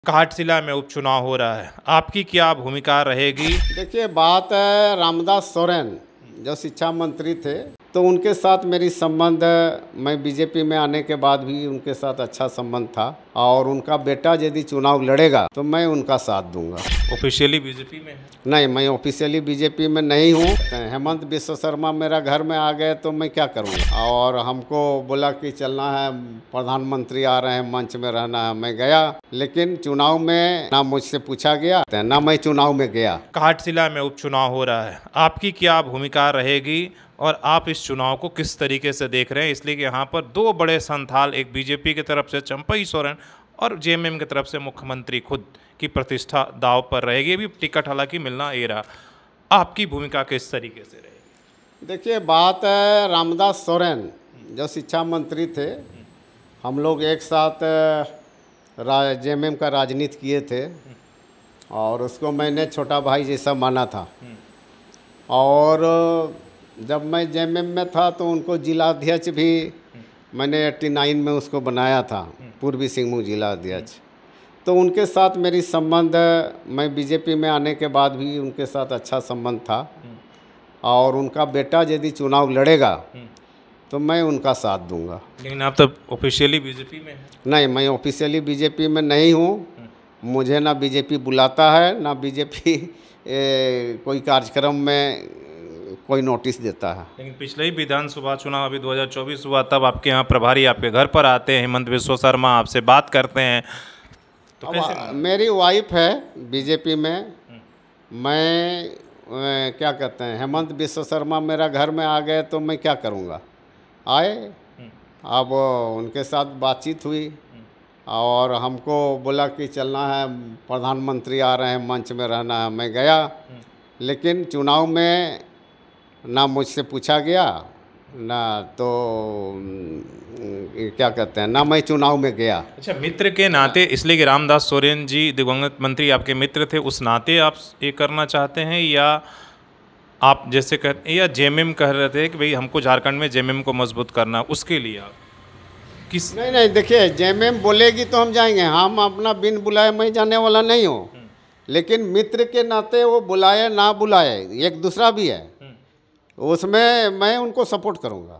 घाटशिला में उपचुनाव हो रहा है, आपकी क्या भूमिका रहेगी? देखिए, बात है रामदास सोरेन जो शिक्षा मंत्री थे, तो उनके साथ मेरी संबंध, मैं बीजेपी में आने के बाद भी उनके साथ अच्छा संबंध था और उनका बेटा यदि चुनाव लड़ेगा तो मैं उनका साथ दूंगा। ऑफिशियली बीजेपी में है? नहीं, मैं ऑफिशियली बीजेपी में नहीं हूँ। हेमंत विश्व शर्मा मेरा घर में आ गए तो मैं क्या करूँगा, और हमको बोला कि चलना है, प्रधानमंत्री आ रहे हैं, मंच में रहना है। मैं गया, लेकिन चुनाव में ना मुझसे पूछा गया ना मैं चुनाव में गया। घाटशिला में उपचुनाव हो रहा है, आपकी क्या भूमिका रहेगी और आप इस चुनाव को किस तरीके से देख रहे हैं? इसलिए कि यहाँ पर दो बड़े संथाल, एक बीजेपी की तरफ से चंपई सोरेन और जेएमएम की तरफ से मुख्यमंत्री खुद की प्रतिष्ठा दांव पर रहेगी। अभी टिकट हालांकि मिलना ये रहा, आपकी भूमिका किस तरीके से रहेगी? देखिए, बात है रामदास सोरेन जो शिक्षा मंत्री थे, हम लोग एक साथ जेएमएम का राजनीति किए थे और उसको मैंने छोटा भाई जैसा माना था। और जब मैं जेएमएम में था तो उनको जिला अध्यक्ष भी मैंने 89 में उसको बनाया था, पूर्वी सिंहभूम जिला अध्यक्ष। तो उनके साथ मेरी संबंध, मैं बीजेपी में आने के बाद भी उनके साथ अच्छा संबंध था और उनका बेटा यदि चुनाव लड़ेगा तो मैं उनका साथ दूंगा। लेकिन आप तो ऑफिशियली बीजेपी में हैं? नहीं, मैं ऑफिशियली बीजेपी में नहीं हूँ। मुझे ना बीजेपी बुलाता है, ना बीजेपी कोई कार्यक्रम में कोई नोटिस देता है। लेकिन पिछले ही विधानसभा चुनाव अभी 2024 हुआ, तब आपके यहाँ प्रभारी आपके घर पर आते हैं, हेमंत विश्व शर्मा आपसे बात करते हैं, तो कैसे? मेरी वाइफ है बीजेपी में, मैं क्या कहते हैं, हेमंत विश्व शर्मा मेरा घर में आ गए तो मैं क्या करूँगा। आए, अब उनके साथ बातचीत हुई और हमको बोला कि चलना है, प्रधानमंत्री आ रहे हैं, मंच में रहना है। मैं गया, लेकिन चुनाव में ना मुझसे पूछा गया, ना तो क्या कहते हैं, ना मैं चुनाव में गया। अच्छा, मित्र के नाते, इसलिए कि रामदास सोरेन जी दिवंगत मंत्री आपके मित्र थे, उस नाते आप ये करना चाहते हैं, या आप जैसे या जेएमएम कह रहे थे कि भाई हमको झारखंड में जेएमएम को मजबूत करना, उसके लिए आप किस? नहीं, देखिए, जेएमएम बोलेगी तो हम जाएंगे। हम अपना बिन बुलाए मैं जाने वाला नहीं हूँ, लेकिन मित्र के नाते वो बुलाए ना बुलाए, एक दूसरा भी है, उसमें मैं उनको सपोर्ट करूँगा।